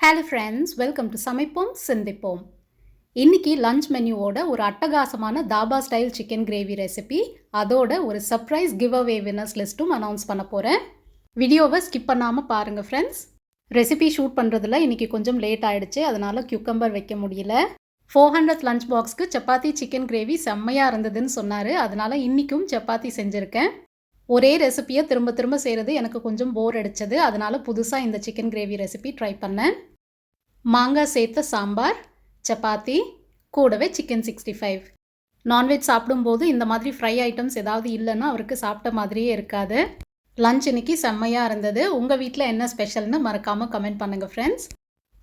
Hello friends, welcome to சமைப்போம் சிந்திப்போம். இன்னைக்கு லஞ்ச் மெனுவோட ஒரு அட்டகாசமான dhaba style chicken gravy recipe, அதோட ஒரு சர்ப்ரைஸ் கிவ் அவே வின்னர்ஸ் லிஸ்ட்டும் அனௌன்ஸ் பண்ண போகிறேன். வீடியோவை ஸ்கிப் பண்ணாமல் பாருங்கள் ஃப்ரெண்ட்ஸ். ரெசிபி ஷூட் பண்ணுறதுல இன்னைக்கு கொஞ்சம் லேட் ஆகிடுச்சு, அதனால் கியூக்கம்பர் வைக்க முடியல. 400 லஞ்ச் பாக்ஸ்க்கு சப்பாத்தி சிக்கன் கிரேவி செம்மையாக இருந்ததுன்னு சொன்னார், அதனால் இன்றைக்கும் சப்பாத்தி செஞ்சுருக்கேன். ஒரே ரெசிபியை திரும்ப திரும்ப செய்கிறது எனக்கு கொஞ்சம் போர் அடித்தது, அதனால் புதுசாக இந்த சிக்கன் கிரேவி ரெசிபி ட்ரை பண்ணேன். மாங்காய் சேர்த்த சாம்பார், சப்பாத்தி, கூடவே சிக்கன் 65. நான்வெஜ் சாப்பிடும்போது இந்த மாதிரி ஃப்ரை ஐட்டம்ஸ் ஏதாவது இல்லைன்னா அவருக்கு சாப்பிட்ட மாதிரியே இருக்காது. லஞ்ச் இன்னைக்கு செம்மையாக இருந்தது. உங்கள் வீட்டில் என்ன ஸ்பெஷல்னு மறக்காமல் கமெண்ட் பண்ணுங்கள் ஃப்ரெண்ட்ஸ்.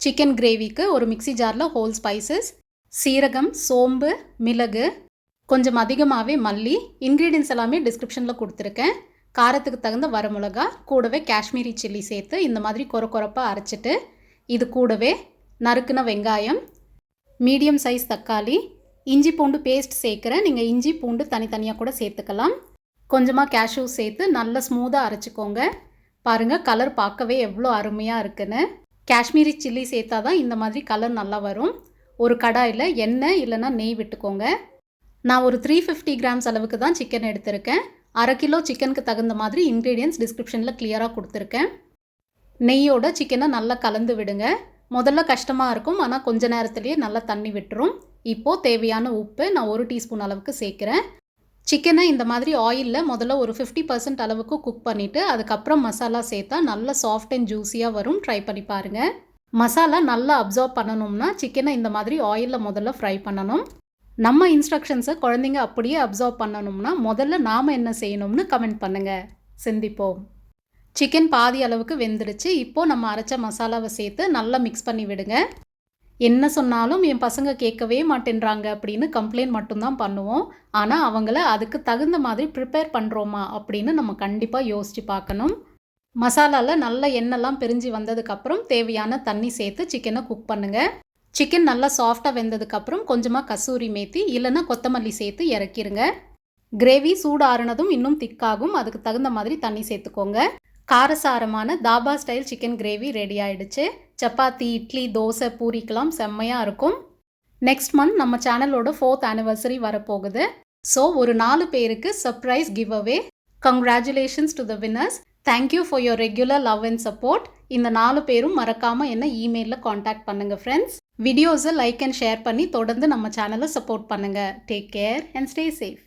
சிக்கன் கிரேவிக்கு ஒரு மிக்சி ஜாரில் ஹோல் ஸ்பைசஸ், சீரகம், சோம்பு, மிளகு, கொஞ்சம் அதிகமாகவே மல்லி, இன்க்ரீடியன்ஸ் எல்லாமே டிஸ்கிரிப்ஷனில் கொடுத்துருக்கேன். காரத்துக்கு தகுந்த வரமிளகா, கூடவே காஷ்மீரி சில்லி சேர்த்து இந்த மாதிரி கொரப்பாக அரைச்சிட்டு, இது கூடவே நறுக்குன வெங்காயம், மீடியம் சைஸ் தக்காளி, இஞ்சி பூண்டு பேஸ்ட் சேர்க்குறேன். நீங்கள் இஞ்சி பூண்டு தனித்தனியாக கூட சேர்த்துக்கலாம். கொஞ்சமாக கேஷ்யூ சேர்த்து நல்லா ஸ்மூத்தாக அரைச்சிக்கோங்க. பாருங்கள், கலர் பார்க்கவே எவ்வளோ அருமையாக இருக்குன்னு. காஷ்மீரி சில்லி சேர்த்தா தான் இந்த மாதிரி கலர் நல்லா வரும். ஒரு கடாயில் எண்ணெய் இல்லைன்னா நெய் விட்டுக்கோங்க. நான் ஒரு 350 கிராம்ஸ் அளவுக்கு தான் சிக்கன் எடுத்திருக்கேன். அரை கிலோ சிக்கனுக்கு தகுந்த மாதிரி இன்க்ரீடியன்ஸ் டிஸ்கிரிப்ஷனில் கிளியராக கொடுத்துருக்கேன். நெய்யோட சிக்கனை நல்லா கலந்து விடுங்க. முதல்ல கஷ்டமாக இருக்கும், ஆனால் கொஞ்ச நேரத்துலேயே நல்லா தண்ணி விட்டுரும். இப்போது தேவையான உப்பு நான் 1 டீஸ்பூன் அளவுக்கு சேர்க்குறேன். சிக்கனை இந்த மாதிரி ஆயிலில் முதல்ல ஒரு 50% அளவுக்கு குக் பண்ணிவிட்டு அதுக்கப்புறம் மசாலா சேர்த்தா நல்லா சாஃப்ட் அண்ட் ஜூஸியாக வரும். ட்ரை பண்ணி பாருங்கள். மசாலா நல்லா அப்சார்ப் பண்ணணும்னா சிக்கனை இந்த மாதிரி ஆயிலில் முதல்ல ஃப்ரை பண்ணணும். நம்ம இன்ஸ்ட்ரக்ஷன்ஸை குழந்தைங்க அப்படியே அப்சார்ப் பண்ணணும்னா முதல்ல நாம் என்ன செய்யணும்னு கமெண்ட் பண்ணுங்கள். சிந்திப்போம். சிக்கன் பாதி அளவுக்கு வெந்துடுச்சு. இப்போது நம்ம அரைச்ச மசாலாவை சேர்த்து நல்லா மிக்ஸ் பண்ணி விடுங்க. என்ன சொன்னாலும் என் பசங்க கேட்கவே மாட்டேன்றாங்க அப்படின்னு கம்ப்ளைண்ட் மட்டும்தான் பண்ணுவோம். ஆனால் அவங்கள அதுக்கு தகுந்த மாதிரி ப்ரிப்பேர் பண்ணுறோமா அப்படின்னு நம்ம கண்டிப்பாக யோசித்து பார்க்கணும். மசாலாவில் நல்ல எண்ணெய்லாம் பிரிஞ்சு வந்ததுக்கப்புறம் தேவையான தண்ணி சேர்த்து சிக்கனை குக் பண்ணுங்கள். சிக்கன் நல்லா சாஃப்டாக வெந்ததுக்கப்புறம் கொஞ்சமாக கசூரி மேத்தி இல்லைன்னா கொத்தமல்லி சேர்த்து இறக்கிருங்க. கிரேவி சூடு ஆறுனதும் இன்னும் திக்காகும், அதுக்கு தகுந்த மாதிரி தண்ணி சேர்த்துக்கோங்க. காரசாரமான dhaba style chicken gravy ready ஆகிடுச்சு. சப்பாத்தி, இட்லி, தோசை, பூரிக்கெல்லாம் செம்மையாக இருக்கும். நெக்ஸ்ட் மந்த் நம்ம சேனலோட 4th ஆனிவர்சரி வரப்போகுது. ஸோ ஒரு 4 பேருக்கு surprise give away. Congratulations to the winners. Thank you for your regular love and support. இந்த 4 பேரும் மறக்காமல் என்ன இமெயிலில் காண்டாக்ட் பண்ணுங்கள் ஃப்ரெண்ட்ஸ். வீடியோஸை லைக் அண்ட் ஷேர் பண்ணி தொடர்ந்து நம்ம சேனலை சப்போர்ட் பண்ணுங்கள். Take care and stay safe.